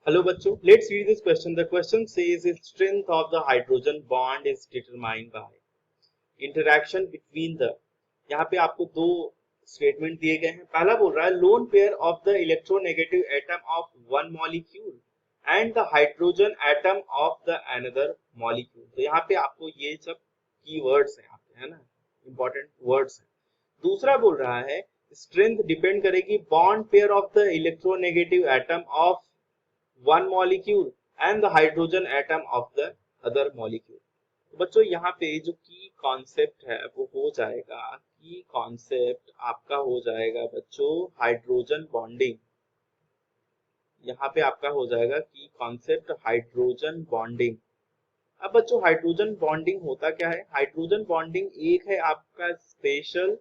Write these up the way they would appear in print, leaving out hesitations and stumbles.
Hello बच्चों, let's read this question. The question says the strength of the hydrogen bond is determined by interaction between the। यहाँ पे आपको दो statement दिए गए हैं। पहला बोल रहा है lone pair of the electronegative atom of one molecule and the hydrogen atom of the another molecule. तो यहाँ पे आपको ये सब कीवर्ड्स हैं, है ना, इंपॉर्टेंट वर्ड्स हैं। दूसरा बोल रहा है स्ट्रेंथ डिपेंड करेगी bond pair of the electronegative atom of one molecule and the hydrogen atom of the other molecule। तो बच्चों यहाँ पे जो की कॉन्सेप्ट है वो हो जाएगा, की कॉन्सेप्ट आपका हो जाएगा बच्चों हाइड्रोजन बॉन्डिंग। यहाँ पे आपका हो जाएगा की कॉन्सेप्ट हाइड्रोजन बॉन्डिंग। अब बच्चों हाइड्रोजन बॉन्डिंग होता क्या है? हाइड्रोजन बॉन्डिंग एक है आपका स्पेशल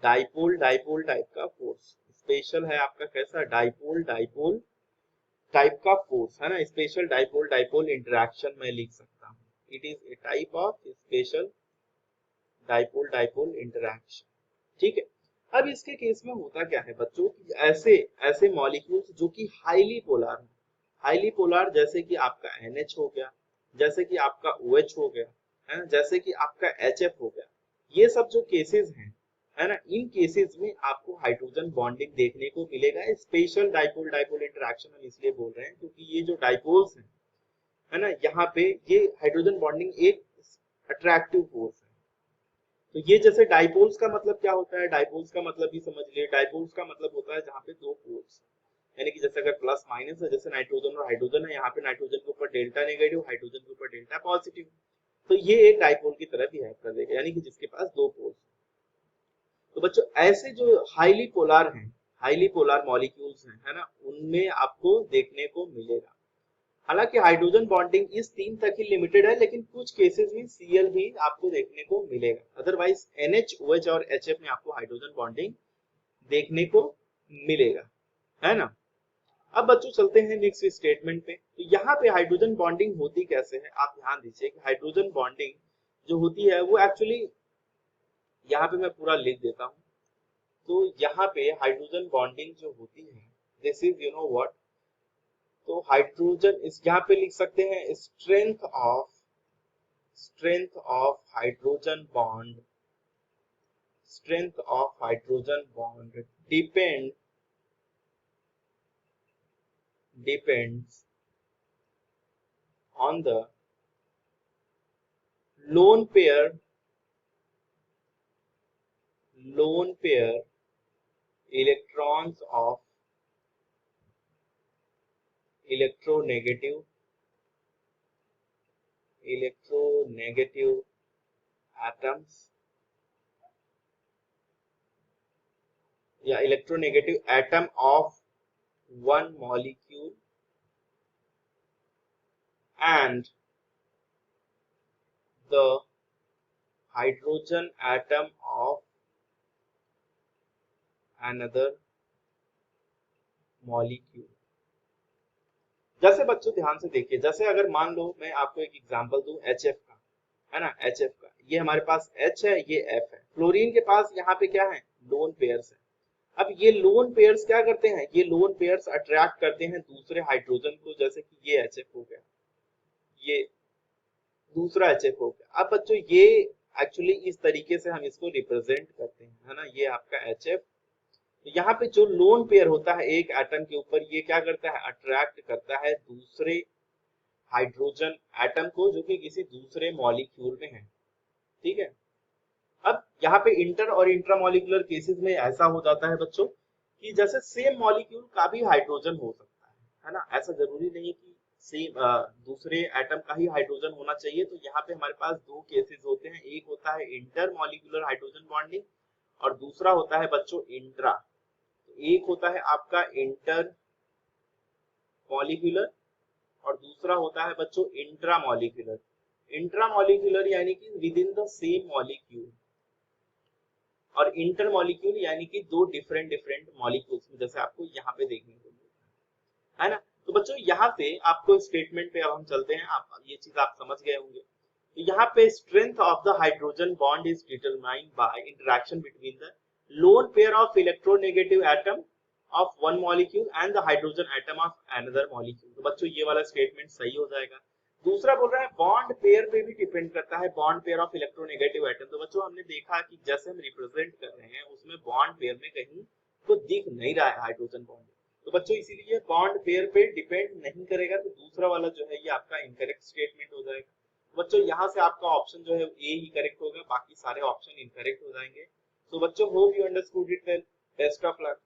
डाइपोल डाइपोल टाइप का फोर्स। स्पेशल है आपका कैसा? डाइपोल डाइपोल टाइप का फोर्स, है ना। स्पेशल डाइपोल डाइपोल इंटरेक्शन में लिख सकता हूँ। It is a type of special dipole dipole interaction. ठीक है। अब इसके केस में होता क्या है बच्चों कि ऐसे ऐसे मॉलिक्यूल्स जो कि हाईली पोलर है, हाईली पोलर जैसे कि आपका NH हो गया, जैसे कि आपका OH हो गया, है ना, जैसे कि आपका HF हो गया, ये सब जो केसेस हैं, है ना, इन केसेस में आपको हाइड्रोजन बॉन्डिंग देखने को मिलेगा। स्पेशल डाइपोल डाइपोल इंटरेक्शन हम इसलिए बोल रहे हैं क्योंकि ये जो डाइपोल्स हैं, है ना, यहाँ पे ये हाइड्रोजन बॉन्डिंग एक अट्रैक्टिव फोर्स है। तो ये जैसे डाइपोल्स का मतलब क्या होता है? डाइपोल्स का मतलब भी समझ लिए। डाइपोल्स का मतलब होता है जहाँ पे दो पोल्स, यानी कि जैसे अगर प्लस माइनस है, जैसे नाइट्रोजन और हाइड्रोजन है, यहाँ पे नाइट्रोजन के ऊपर डेल्टा नेगेटिव, हाइड्रोजन के ऊपर डेल्टा पॉजिटिव, तो ये एक डाइपोल की तरह बिहेव कर देगा, यानी कि जिसके पास दो पोल्स। तो बच्चों ऐसे जो हाईली पोलर हैं, हाईली पोलर मॉलिक्यूल्स हैं, है ना, उनमें आपको देखने को मिलेगा। हालांकि हाइड्रोजन बॉन्डिंग इस तीन तक ही लिमिटेड है, लेकिन कुछ केसेस में Cl भी आपको देखने को मिलेगा। अदरवाइज NH, OH और HF में आपको हाइड्रोजन बॉन्डिंग देखने को मिलेगा, है ना। अब बच्चों चलते हैं नेक्स्ट स्टेटमेंट पे। तो यहाँ पे हाइड्रोजन बॉन्डिंग होती कैसे है, आप ध्यान दीजिए कि हाइड्रोजन बॉन्डिंग जो होती है वो एक्चुअली, यहाँ पे मैं पूरा लिख देता हूँ। तो यहाँ पे हाइड्रोजन बॉन्डिंग जो होती है, this is you know what. तो हाइड्रोजन इस यहाँ पे लिख सकते हैं strength of hydrogen bond, strength of hydrogen bond depends on the lone pair electrons of electronegative atoms या electronegative atom of one molecule and the hydrogen atom of another molecule। जैसे बच्चों ध्यान से देखिए, जैसे अगर मान लो मैं आपको एक एग्जांपल दूं HF का, है ना, HF का, ये हमारे पास H है, ये F है। फ्लोरीन के पास यहाँ पे क्या है? लोन पेयर्स है। अब ये लोन पेयर्स क्या करते हैं? ये लोन पेयर्स अट्रैक्ट करते हैं दूसरे हाइड्रोजन को, जैसे कि ये HF हो गया, ये दूसरा HF हो गया। अब बच्चों ये एक्चुअली इस तरीके से हम इसको रिप्रेजेंट करते हैं, है ना, ये आपका HF। तो यहाँ पे जो लोन पेयर होता है एक एटम के ऊपर, ये क्या करता है? अट्रैक्ट करता है दूसरे हाइड्रोजन एटम को जो कि किसी दूसरे मॉलिक्यूल में है। ठीक है। अब यहाँ पे इंटर और इंट्रामॉलिक्यूलर केसेस में ऐसा हो जाता है बच्चों कि जैसे सेम मॉलिक्यूल का भी हाइड्रोजन हो सकता है ना, ऐसा जरूरी नहीं कि सेम दूसरे एटम का ही हाइड्रोजन होना चाहिए। तो यहाँ पे हमारे पास दो केसेस होते हैं, एक होता है इंटर मॉलिक्यूलर हाइड्रोजन बॉन्डिंग और दूसरा होता है बच्चों इंट्रा। एक होता है आपका इंटर मॉलिक्यूलर और दूसरा होता है बच्चों इंट्रा मॉलिक्यूलर। इंट्रा मॉलिक्यूलर यानी कि with in the same molecule, और इंटर मॉलिक्यूल यानी कि दो डिफरेंट डिफरेंट मॉलिक्यूल्स में, जैसे आपको यहाँ पे देखने को मिलता है ना। तो बच्चों यहाँ पे आपको स्टेटमेंट पे अब हम चलते हैं, आप ये चीज आप समझ गए होंगे। तो यहाँ पे strength of the hydrogen bond is determined by interaction between the lone pair of electronegative atom of one molecule and the hydrogen atom of another molecule. तो बच्चों ये वाला स्टेटमेंट सही हो जाएगा। दूसरा बोल रहा है बॉन्ड पेयर पे भी डिपेंड करता है, bond pair of electronegative atom. तो बच्चों हमने देखा कि जैसे हम रिप्रेजेंट कर रहे हैं उसमें बॉन्ड पेयर में कहीं तो दिख नहीं रहा है हाइड्रोजन बॉन्ड। तो बच्चों इसीलिए बॉन्ड पेयर पे डिपेंड नहीं करेगा, तो दूसरा वाला जो है ये आपका इनकरेक्ट स्टेटमेंट हो जाएगा। तो बच्चों यहाँ से आपका ऑप्शन जो है ए ही करेक्ट होगा, बाकी सारे ऑप्शन इनकरेक्ट हो जाएंगे। तो बच्चों hope you understood it well, best of luck.